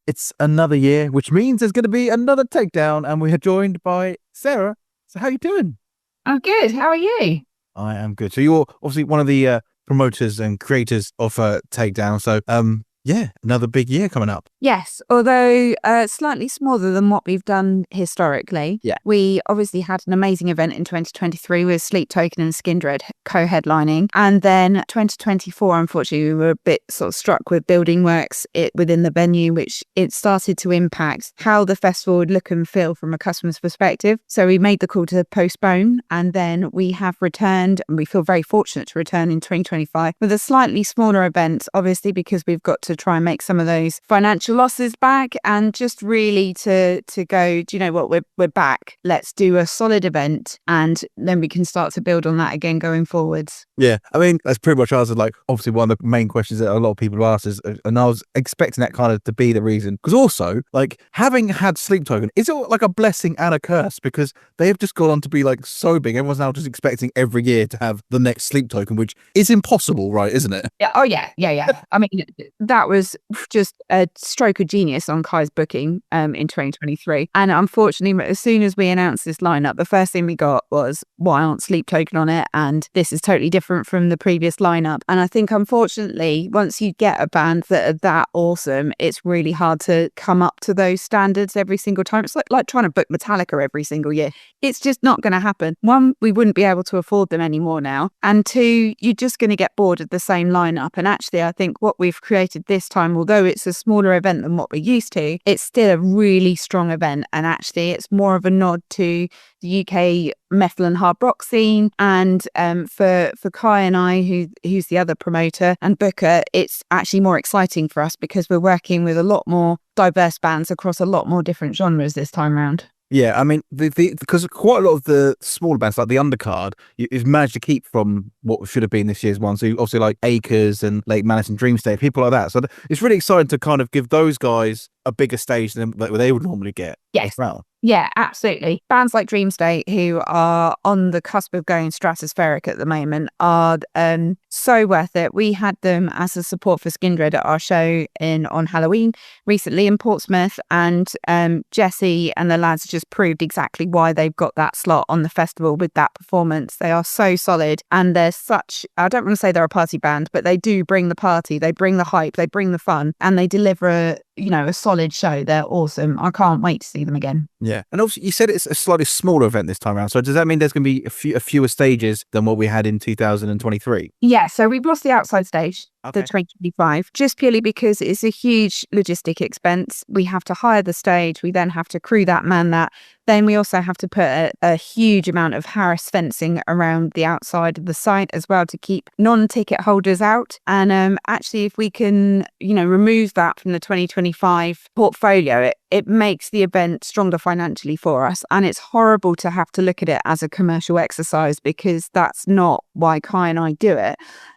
it's another year, which means there's going to be another takedown, and we are joined by Sarah. So how are you doing? I'm good. How are you? I am good. So you're obviously one of the promoters and creators of Takedown. So yeah, another big year coming up. Yes, although slightly smaller than what we've done historically. Yeah. We obviously had an amazing event in 2023 with Sleep Token and Skindred co-headlining. And then 2024, unfortunately, we were a bit sort of struck with building works within the venue, which it started to impact how the festival would look and feel from a customer's perspective. So we made the call to postpone, and then we have returned, and we feel very fortunate to return in 2025 with a slightly smaller event, obviously, because we've got to try and make some of those financial losses back, and just really to go, do you know what, we're back, let's do a solid event, and then we can start to build on that again going forwards. Yeah, I mean, that's pretty much answered, like, obviously one of the main questions that a lot of people ask is, and I was expecting that kind of to be the reason, because also, like, having had Sleep Token, is it like a blessing and a curse? Because they have just gone on to be, like, so big. Everyone's now just expecting every year to have the next Sleep Token, which is impossible, right, isn't it? Yeah. Oh, yeah. I mean, that was just a stroke of genius on Kai's booking in 2023. And unfortunately, as soon as we announced this lineup, the first thing we got was, why aren't Sleep Token on it? And this is totally different from the previous lineup. And I think, unfortunately, once you get a band that are that awesome, it's really hard to come up to those standards every single time. It's like trying to book Metallica every single year. It's just not going to happen. One, we wouldn't be able to afford them anymore now. And two, you're just going to get bored of the same lineup. And actually, I think what we've created this time, although it's a smaller event than what we're used to, it's still a really strong event. And actually, it's more of a nod to the UK metal and hard rock scene. And for Kai and I, who's the other promoter and booker, it's actually more exciting for us because we're working with a lot more diverse bands across a lot more different genres this time around. Yeah, I mean, because quite a lot of the smaller bands, like the undercard, you've managed to keep from what should have been this year's one. So obviously, like Acres and Lake Madison Dream State, people like that. So it's really exciting to kind of give those guys a bigger stage than like they would normally get. Yes. Well. Yeah, absolutely. Bands like Dream State, who are on the cusp of going stratospheric at the moment, are so worth it. We had them as a support for Skindred at our show on Halloween recently in Portsmouth, and Jesse and the lads just proved exactly why they've got that slot on the festival with that performance. They are so solid, and they're such, I don't want to say they're a party band, but they do bring the party, they bring the hype, they bring the fun, and they deliver a solid show. They're awesome. I can't wait to see them again. Yeah, and obviously you said it's a slightly smaller event this time around. So does that mean there's going to be fewer stages than what we had in 2023? Yeah, so we've lost the outside stage, Okay. the 2025, just purely because it's a huge logistic expense. We have to hire the stage, we then have to crew that, man that. Then we also have to put a huge amount of Harris fencing around the outside of the site as well to keep non-ticket holders out. And actually, if we can, remove that from the 2025 portfolio, it makes the event stronger financially for us. And it's horrible to have to look at it as a commercial exercise, because that's not why Kai and I do it.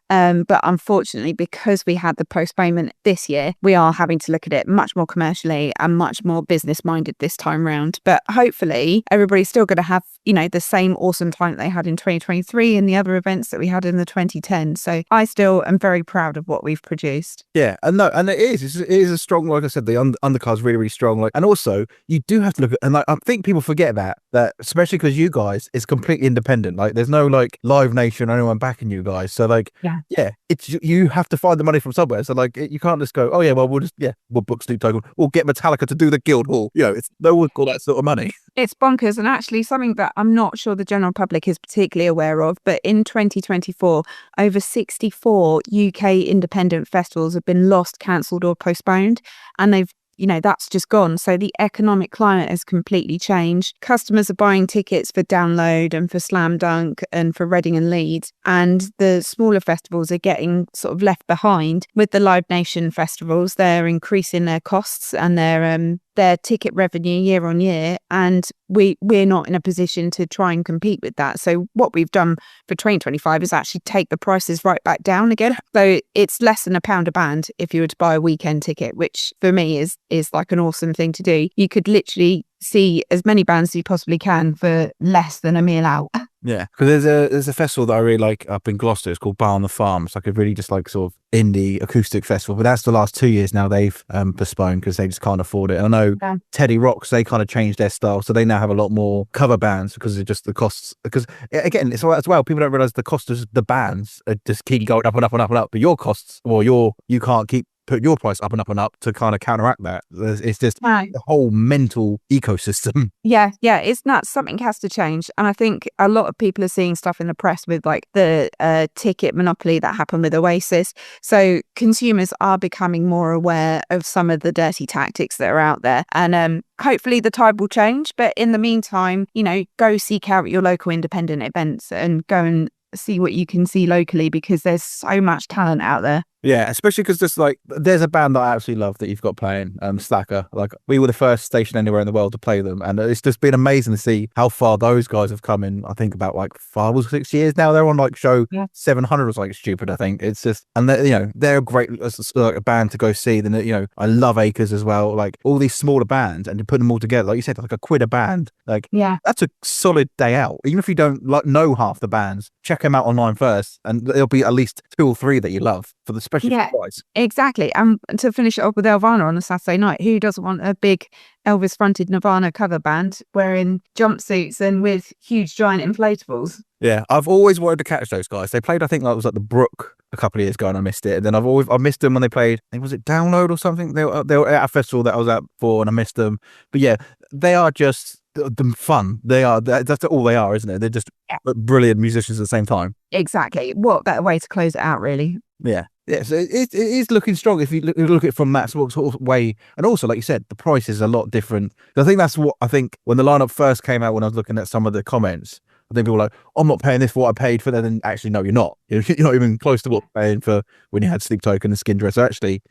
But unfortunately, because we had the postponement this year, we are having to look at it much more commercially and much more business minded this time round. But hopefully everybody's still going to have, the same awesome time that they had in 2023 and the other events that we had in the 2010s. So I still am very proud of what we've produced. Yeah, and it is a strong, like I said, the undercard's really, really strong. Like, and also you do have to look at, and like I think people forget that especially because you guys is completely independent. Like there's no like Live Nation or anyone backing you guys. So like yeah, it's you have to find the money from somewhere. So like you can't just go, oh yeah, well we'll book Sleep Token, we'll get Metallica to do the Guildhall. It's no one got that sort of money. It's bonkers, and actually something that I'm not sure the general public is particularly aware of, but in 2024, over 64 UK independent festivals have been lost, cancelled or postponed, and they've that's just gone. So the economic climate has completely changed. Customers are buying tickets for Download and for Slam Dunk and for Reading and Leeds. And the smaller festivals are getting sort of left behind. With the Live Nation festivals, they're increasing their costs and their ticket revenue year on year, and we're not in a position to try and compete with that. So what we've done for 2025 is actually take the prices right back down again. So it's less than £1 a band if you were to buy a weekend ticket, which for me is like an awesome thing to do. You could literally see as many bands as you possibly can for less than a meal out. Yeah, because there's a festival that I really like up in Gloucester. It's called Bar on the Farm. It's like a really just like sort of indie acoustic festival. But that's the last 2 years now they've postponed because they just can't afford it. And I know Teddy Rocks, they kind of changed their style, so they now have a lot more cover bands because of just the costs. Because again, it's all as well. People don't realize the cost of the bands just keep going up and up and up and up. But your costs, or you can't keep put your price up and up and up to kind of counteract that. It's just the whole mental ecosystem. Yeah, it's nuts. Something has to change. And I think a lot of people are seeing stuff in the press with like the ticket monopoly that happened with Oasis. So consumers are becoming more aware of some of the dirty tactics that are out there. And hopefully the tide will change. But in the meantime, go seek out your local independent events and go and see what you can see locally, because there's so much talent out there. Yeah, especially because just like there's a band that I absolutely love that you've got playing, Slacker. Like we were the first station anywhere in the world to play them, and it's just been amazing to see how far those guys have come in. I think about like 5 or 6 years now. They're on like show 700 or something stupid. I think it's just, and they're a great like a band to go see. Then I love Acres as well. Like all these smaller bands, and to put them all together, like you said, like a quid a band. Like that's a solid day out. Even if you don't like know half the bands, check them out online first, and there'll be at least 2 or 3 that you love for the special price. Exactly. And to finish it off with Nirvana on a Saturday night, who doesn't want a big Elvis fronted Nirvana cover band wearing jumpsuits and with huge giant inflatables? Yeah, I've always wanted to catch those guys. They played, I think, like it was at the Brook a couple of years ago, and I missed it. And then I missed them when they played. I think, was it Download or something? They were at a festival that I was at before, and I missed them. But yeah, they are just fun. That's all they are, isn't it? They're just brilliant musicians at the same time. Exactly. What better way to close it out, really? Yeah. Yeah, so it is looking strong if you look at it from that sort of way. And also, like you said, the price is a lot different. I think that's what I think when the lineup first came out, when I was looking at some of the comments, I think people were like, I'm not paying this for what I paid for that. And actually, no, you're not. You're not even close to what you're paying for when you had Sleep Token and Skin Dress. So actually,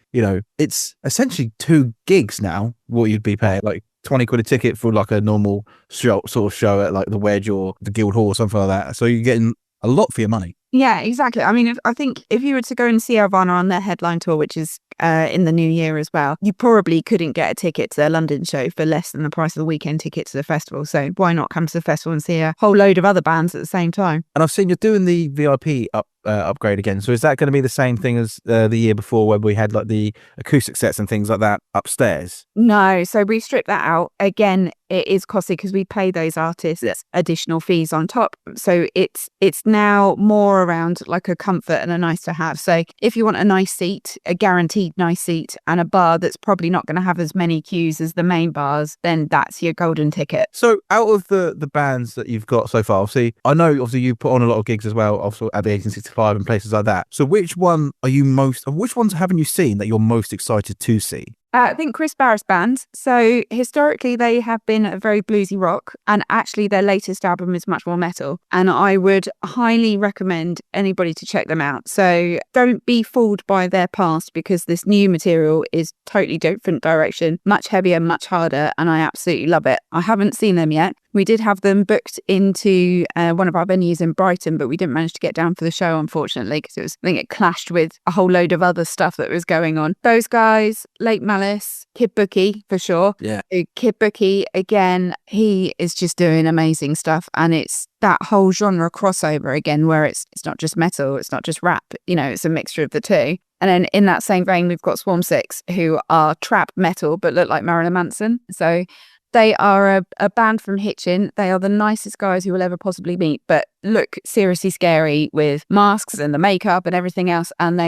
it's essentially 2 gigs now, what you'd be paying. Like 20 quid a ticket for like a normal show at like the Wedge or the Guildhall or something like that. So you're getting a lot for your money. Yeah, exactly. I mean, I think if you were to go and see Nirvana on their headline tour, which is in the new year as well, you probably couldn't get a ticket to their London show for less than the price of the weekend ticket to the festival. So why not come to the festival and see a whole load of other bands at the same time? And I've seen you're doing the VIP upgrade again. So is that going to be the same thing as the year before, where we had like the acoustic sets and things like that upstairs? No, so we stripped that out. Again, it is costly because we pay those artists additional fees on top. So it's now more around like a comfort and a nice to have. So if you want a nice seat, a guaranteed nice seat, and a bar that's probably not going to have as many queues as the main bars, then that's your golden ticket. So out of the bands that you've got so far, I know obviously you put on a lot of gigs as well, also at the 1865 and places like that. So which ones haven't you seen that you're most excited to see? I think Chris Barrett's band. So historically, they have been a very bluesy rock, and actually their latest album is much more metal. And I would highly recommend anybody to check them out. So don't be fooled by their past, because this new material is totally different direction, much heavier, much harder, and I absolutely love it. I haven't seen them yet. We did have them booked into one of our venues in Brighton, but we didn't manage to get down for the show, unfortunately, because I think it clashed with a whole load of other stuff that was going on. Those guys, Lake Malice, Kid Bookie for sure. Yeah. Kid Bookie, again, he is just doing amazing stuff. And it's that whole genre crossover again, where it's not just metal, it's not just rap, it's a mixture of the two. And then in that same vein, we've got Swarm 6, who are trap metal, but look like Marilyn Manson. So they are a band from Hitchin. They are the nicest guys you will ever possibly meet, but look seriously scary with masks and the makeup and everything else. And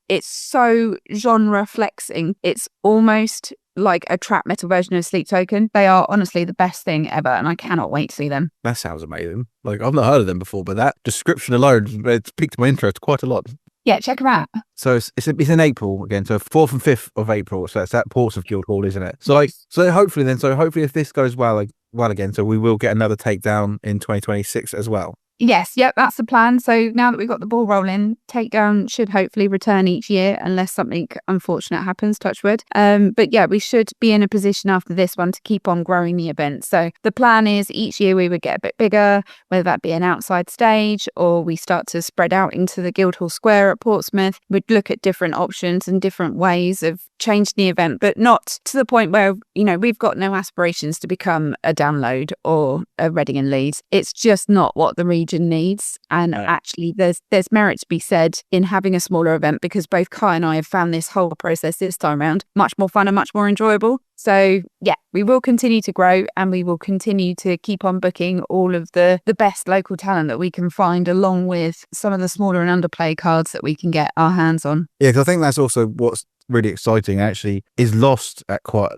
it's so genre flexing. It's almost like a trap metal version of Sleep Token. They are honestly the best thing ever, and I cannot wait to see them. That sounds amazing. Like, I've not heard of them before, but that description alone, it's piqued my interest quite a lot. Yeah, check them out. So it's in April again, so 4th and 5th of April. So it's at Portsmouth Guildhall, isn't it? So hopefully if this goes well again, so we will get another Takedown in 2026 as well. Yes, yep, that's the plan. So now that we've got the ball rolling, Takedown should hopefully return each year unless something unfortunate happens, touch wood. But yeah, we should be in a position after this one to keep on growing the event. So the plan is each year we would get a bit bigger, whether that be an outside stage or we start to spread out into the Guildhall Square at Portsmouth. We'd look at different options and different ways of changing the event, but not to the point where, we've got no aspirations to become a Download or a Reading and Leeds. It's just not what the region needs. And actually there's merit to be said in having a smaller event, because both Kai and I have found this whole process this time around much more fun and much more enjoyable. So yeah, we will continue to grow and we will continue to keep on booking all of the best local talent that we can find, along with some of the smaller and underplay cards that we can get our hands on. Yeah, because I think that's also what's really exciting, actually, is lost at quite,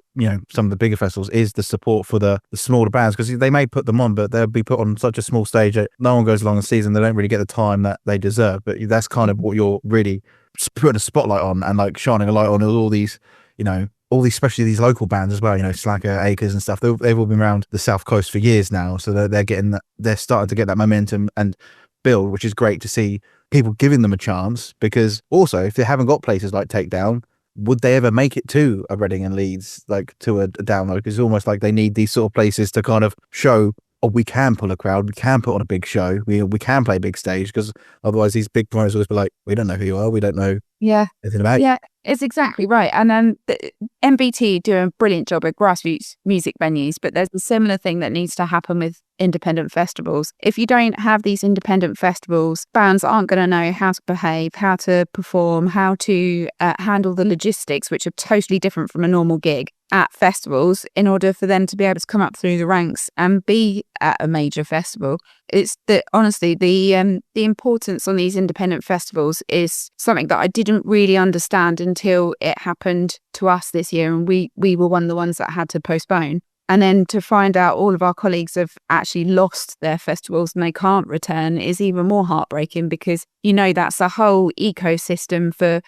some of the bigger festivals, is the support for the smaller bands, because they may put them on, but they'll be put on such a small stage that no one goes along the season. They don't really get the time that they deserve. But that's kind of what you're really putting a spotlight on, and like shining a light on all these, especially these local bands as well, Slacker, Acres and stuff. They've all been around the South Coast for years now. So they're starting to get that momentum and build, which is great to see people giving them a chance. Because also, if they haven't got places like Takedown, would they ever make it to a Reading and Leeds, like to a Download? Because it's almost like they need these sort of places to kind of show, oh, we can pull a crowd, we can put on a big show, we can play big stage, because otherwise these big promoters always be like, we don't know who you are, we don't know anything about you. Yeah, it's exactly right. And then the MBT do a brilliant job at grassroots music venues, but there's a similar thing that needs to happen with independent festivals. If you don't have these independent festivals, bands aren't going to know how to behave, how to perform, how to handle the logistics, which are totally different from a normal gig at festivals, in order for them to be able to come up through the ranks and be at a major festival. It's that, honestly, the importance on these independent festivals is something that I didn't really understand until it happened to us this year, and we were one of the ones that had to postpone. And then to find out all of our colleagues have actually lost their festivals and they can't return is even more heartbreaking, because that's a whole ecosystem for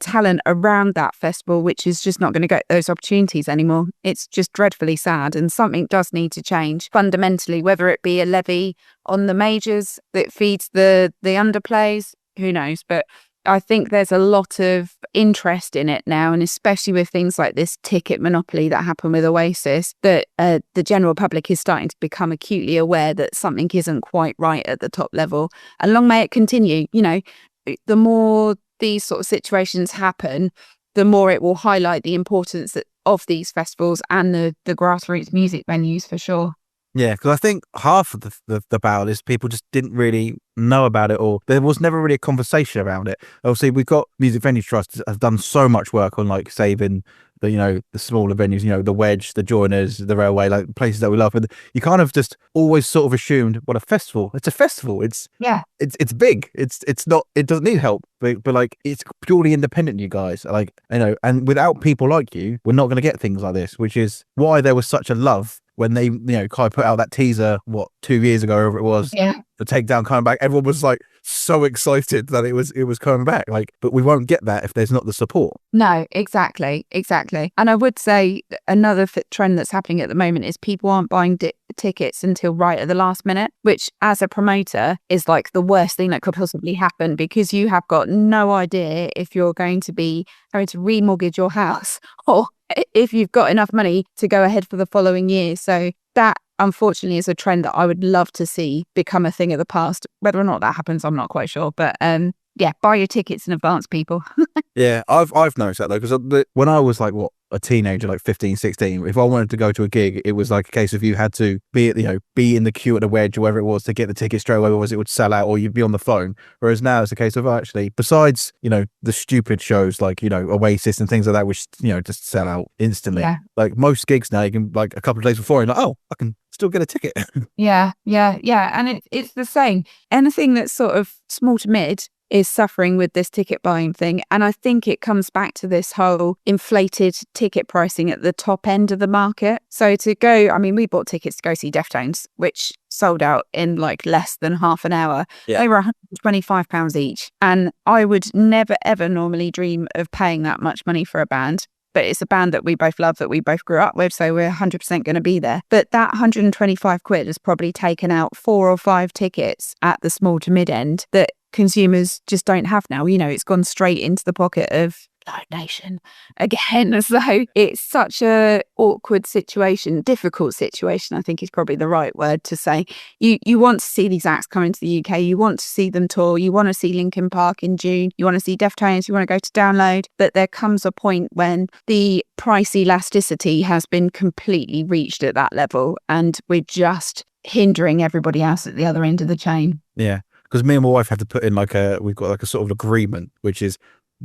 talent around that festival, which is just not going to get those opportunities anymore. It's just dreadfully sad, and something does need to change fundamentally, whether it be a levy on the majors that feeds the underplays, who knows. But I think there's a lot of interest in it now, and especially with things like this ticket monopoly that happened with Oasis, that the general public is starting to become acutely aware that something isn't quite right at the top level. And long may it continue. The more these sort of situations happen, the more it will highlight the importance of these festivals and the grassroots music venues, for sure. Yeah, because I think half of the battle is people just didn't really know about it, or there was never really a conversation around it. Obviously, we've got Music Venue Trust that have done so much work on like saving the smaller venues, the Wedge, the Joiners, the Railway, like places that we love. And you kind of just always sort of assumed, well, a festival, it's a festival. It's big. It's not, it doesn't need help, but like it's purely independent, you guys. Like, and without people like you, we're not going to get things like this, which is why there was such a love when they, Kai put out that teaser, 2 years ago, whatever it was, the Takedown coming back. Everyone was like so excited that it was coming back. Like, but we won't get that if there's not the support. No, exactly. And I would say another trend that's happening at the moment is people aren't buying tickets until right at the last minute, which as a promoter is like the worst thing that could possibly happen, because you have got no idea if you're going to be having to remortgage your house or if you've got enough money to go ahead for the following year. So that, unfortunately, is a trend that I would love to see become a thing of the past. Whether or not that happens, I'm not quite sure. But yeah, buy your tickets in advance, people. Yeah, I've noticed that though, because when I was like a teenager, like 15, 16, if I wanted to go to a gig, it was like a case of you had to be in the queue at the Wedge or wherever it was to get the ticket straight away, otherwise it would sell out, or you'd be on the phone. Whereas now it's a case of actually, besides the stupid shows like Oasis and things like that, which just sell out instantly. Yeah. Like most gigs now, you can like a couple of days before, and like, oh, I can still get a ticket. Yeah. And it's the same. Anything that's sort of small to mid is suffering with this ticket buying thing. And I think it comes back to this whole inflated ticket pricing at the top end of the market. So we bought tickets to go see Deftones, which sold out in like less than half an hour. Yeah. They were £125 each. And I would never, ever normally dream of paying that much money for a band. but it's a band that we both love, that we both grew up with, so we're 100% going to be there. But that 125 quid has probably taken out 4 or 5 tickets at the small to mid end that consumers just don't have now. It's gone straight into the pocket of Live Nation again. So it's such a awkward situation, difficult situation, I think is probably the right word to say. You want to see these acts come into the UK, you want to see them tour, you want to see Linkin Park in June, you want to see Deftones, you want to go to Download, but there comes a point when the price elasticity has been completely reached at that level, and we're just hindering everybody else at the other end of the chain. Yeah, because me and my wife have to put in we've got like a sort of agreement, which is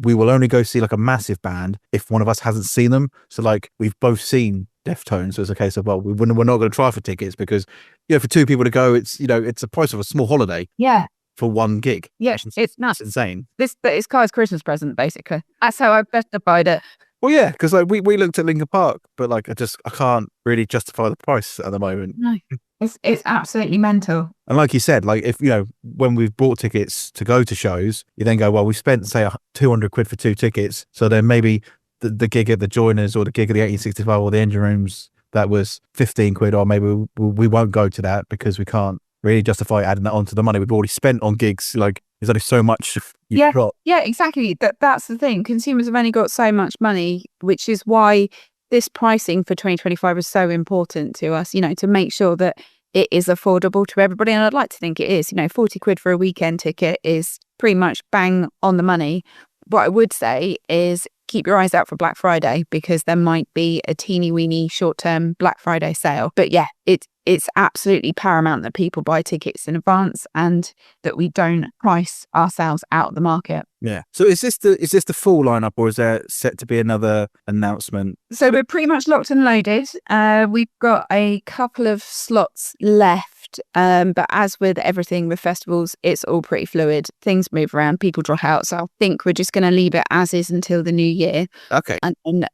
we will only go see like a massive band if one of us hasn't seen them. So like we've both seen Deftones, so it's a case of, well, we're not going to try for tickets because for 2 people to go, it's it's the price of a small holiday. Yeah. For 1 gig. Yeah, it's nuts. It's insane. It's Kai's Christmas present, basically. That's how I've justified it. Well, yeah, because like we looked at Linkin Park, but like I can't really justify the price at the moment. No, it's absolutely mental. And like you said, like if when we've bought tickets to go to shows, you then go, well, we spent say 200 quid for 2 tickets, so then maybe the gig at the Joiners or the gig at the 1865 or the Engine Rooms, that was 15 quid, or maybe we won't go to that because we can't really justify adding that onto the money we've already spent on gigs. Like there's only so much you've got. Yeah, exactly. That's the thing. Consumers have only got so much money, which is why this pricing for 2025 is so important to us, to make sure that it is affordable to everybody. And I'd like to think it is. 40 quid for a weekend ticket is pretty much bang on the money. What I would say is keep your eyes out for Black Friday, because there might be a teeny weeny short-term Black Friday sale. But yeah, it's absolutely paramount that people buy tickets in advance and that we don't price ourselves out of the market. Yeah. So is this the full lineup, or is there set to be another announcement? So we're pretty much locked and loaded. We've got a couple of slots left, but as with everything with festivals, it's all pretty fluid. Things move around, people drop out. So I think we're just going to leave it as is until the new year. Okay. And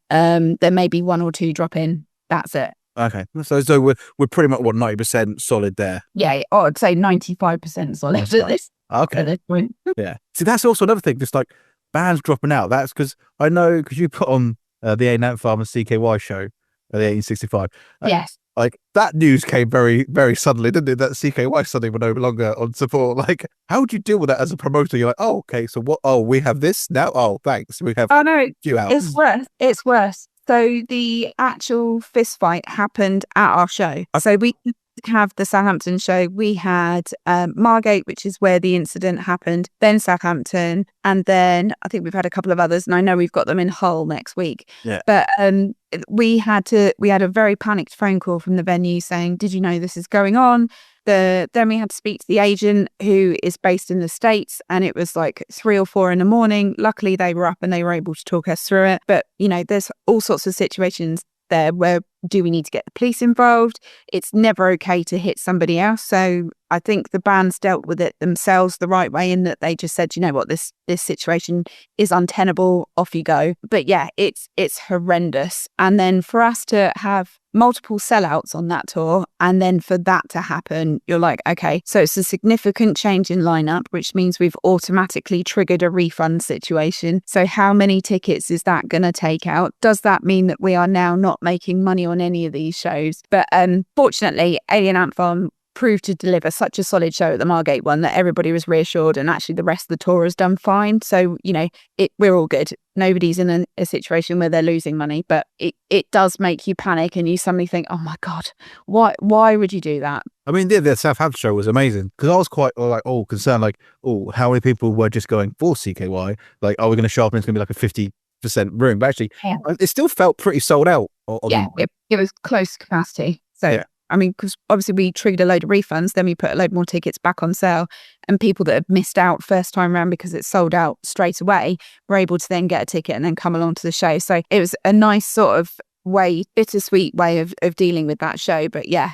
there may be 1 or 2 drop in. That's it. Okay, so we're pretty much 90% solid there. Yeah, I'd say 95% solid at this. Okay. At this point. Yeah. See, that's also another thing. Just like bands dropping out. That's because I know because you put on the A. Nant Farm and CKY show at the 1865. Yes. Like that news came very, very suddenly, didn't it? That CKY suddenly were no longer on support. Like, how would you deal with that as a promoter? You're like, oh, okay, so what? Oh, we have this now. Oh, thanks. We have. Oh no, you out. It's worse. It's worse. So the actual fist fight happened at our show. So we have the Southampton show. We had Margate, which is where the incident happened, then Southampton, and then I think we've had a couple of others, and I know we've got them in Hull next week. Yeah. But we had a very panicked phone call from the venue saying, "Did you know this is going on?" Then we had to speak to the agent, who is based in the States, and it was like 3 or 4 in the morning. Luckily, they were up and they were able to talk us through it. But, there's all sorts of situations there where do we need to get the police involved? It's never okay to hit somebody else. So I think the bands dealt with it themselves the right way, in that they just said, you know what, this situation is untenable, off you go. But yeah, it's horrendous. And then for us to have multiple sellouts on that tour, and then for that to happen, you're like, okay, so it's a significant change in lineup, which means we've automatically triggered a refund situation. So how many tickets is that going to take out? Does that mean that we are now not making money on any of these shows? But fortunately, Alien Ant Farm proved to deliver such a solid show at the Margate one that everybody was reassured, and actually the rest of the tour has done fine. So, we're all good. Nobody's in a situation where they're losing money, but it does make you panic, and you suddenly think, oh my God, why would you do that? I mean, the Southampton show was amazing, because I was quite concerned, how many people were just going for CKY? Like, are we going to show up and it's going to be like a 50% room? But actually, it still felt pretty sold out. It was close capacity. So, yeah. I mean, because obviously we triggered a load of refunds, then we put a load more tickets back on sale, and people that had missed out first time around because it sold out straight away were able to then get a ticket and then come along to the show. So it was a nice sort of bittersweet way of dealing with that show. But yeah,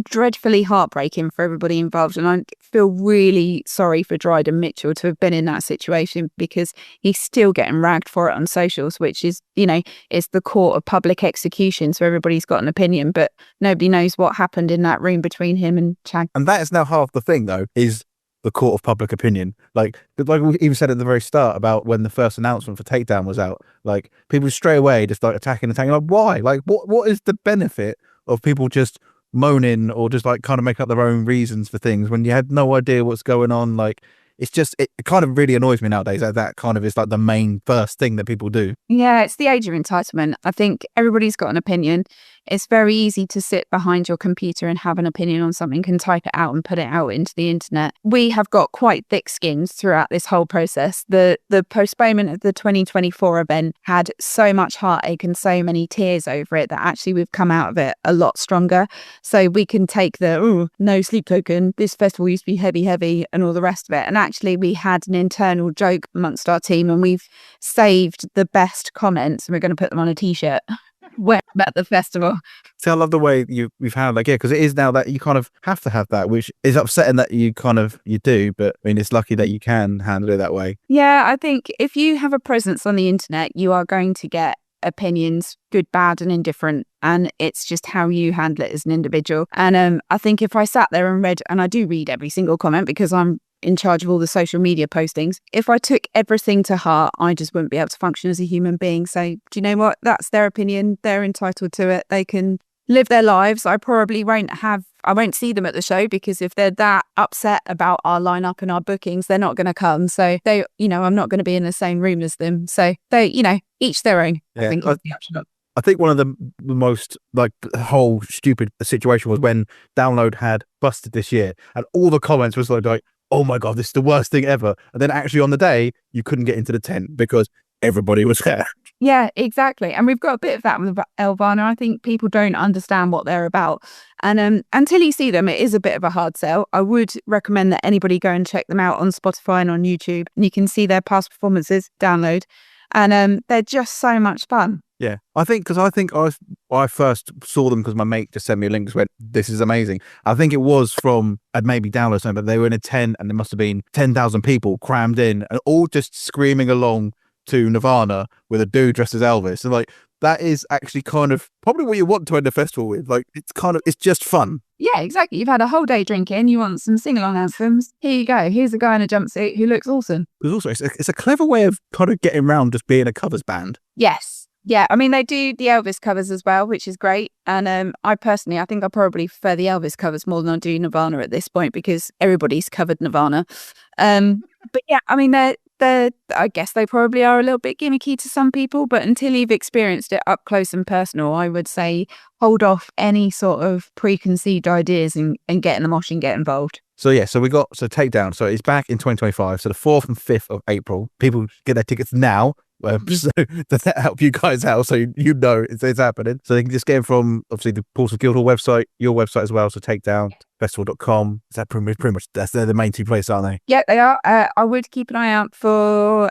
dreadfully heartbreaking for everybody involved. And I feel really sorry for Dryden Mitchell to have been in that situation, because he's still getting ragged for it on socials, which is, it's the court of public execution. So everybody's got an opinion, but nobody knows what happened in that room between him and Chag. And that is now half the thing, though, is the court of public opinion. Like we even said at the very start about when the first announcement for Takedown was out, like people straight away just like attacking. Like, why? Like, what is the benefit of people just moaning or just like kind of make up their own reasons for things when you had no idea what's going on? Like, it's just, it kind of really annoys me nowadays that kind of is like the main first thing that people do. Yeah, it's the age of entitlement. I think everybody's got an opinion. It's very easy to sit behind your computer and have an opinion on something and type it out and put it out into the internet. We have got quite thick skins throughout this whole process. The postponement of the 2024 event had so much heartache and so many tears over it that actually we've come out of it a lot stronger. So we can take the, no sleep token, this festival used to be heavy and all the rest of it. And actually we had an internal joke amongst our team and we've saved the best comments and we're going to put them on a t-shirt. Where about the festival. See, I love the way we've had like, yeah, because it is now that you kind of have to have that, which is upsetting that you do, but I mean, it's lucky that you can handle it that way. Yeah, I think if you have a presence on the internet, you are going to get opinions, good, bad, and indifferent. And it's just how you handle it as an individual. And I think if I sat there and read, and I do read every single comment because I'm in charge of all the social media postings. If I took everything to heart, I just wouldn't be able to function as a human being. So do you know what? That's their opinion. They're entitled to it. They can live their lives. I probably won't see them at the show because if they're that upset about our lineup and our bookings, they're not going to come. So I'm not going to be in the same room as them. So they, each their own. Yeah. I think is the option. I think one of the most like whole stupid situation was when Download had busted this year and all the comments was like, oh my God, this is the worst thing ever. And then actually on the day, you couldn't get into the tent because everybody was there. Yeah, exactly. And we've got a bit of that with Elvana. I think people don't understand what they're about. And until you see them, it is a bit of a hard sell. I would recommend that anybody go and check them out on Spotify and on YouTube. And you can see their past performances, Download. And they're just so much fun. Yeah, I think I first saw them because my mate just sent me a link and went, this is amazing. I think it was from maybe Download something, but they were in a tent and there must have been 10,000 people crammed in and all just screaming along to Nirvana with a dude dressed as Elvis. And like, that is actually kind of probably what you want to end a festival with. Like, it's just fun. Yeah, exactly. You've had a whole day drinking. You want some sing-along anthems. Here you go. Here's a guy in a jumpsuit who looks awesome. Because also, it's a clever way of kind of getting around just being a covers band. Yes. Yeah, I mean, they do the Elvis covers as well, which is great. And I think I probably prefer the Elvis covers more than I do Nirvana at this point because everybody's covered Nirvana. But yeah, I mean, I guess they probably are a little bit gimmicky to some people, but until you've experienced it up close and personal, I would say hold off any sort of preconceived ideas and get in the mosh and get involved. So yeah, so Takedown. So it's back in 2025. So the 4th and 5th of April, people get their tickets now. So does that help you guys out? So it's happening. So they can just get them from obviously the Portsmouth Guildhall website, your website as well. So takedownfestival.com. Is that pretty much they're the main two places, aren't they? Yeah, they are. I would keep an eye out for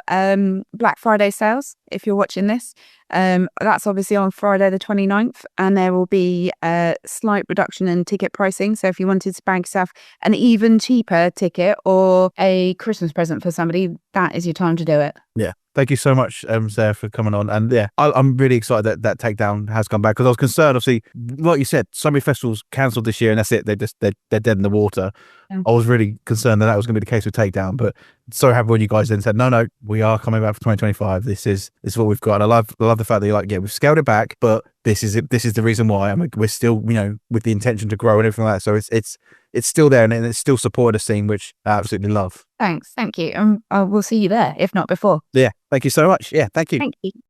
Black Friday sales if you're watching this. That's obviously on Friday the 29th, and there will be a slight reduction in ticket pricing. So if you wanted to bag yourself an even cheaper ticket or a Christmas present for somebody, that is your time to do it. Yeah. Thank you so much, Sarah, for coming on. And yeah, I'm really excited that Takedown has come back because I was concerned, obviously, like you said, so many festivals cancelled this year and that's it. They're dead in the water. Yeah. I was really concerned that was going to be the case with Takedown, but so happy when you guys then said, no, we are coming back for 2025. This is what we've got. And I love the fact that you're like, yeah, we've scaled it back, but this is it. This is the reason why. I mean, we're still, with the intention to grow and everything like that. So it's still there and it's still supporting a scene, which I absolutely love. Thanks. Thank you. We'll see you there, if not before. Yeah. Thank you so much. Yeah. Thank you. Thank you.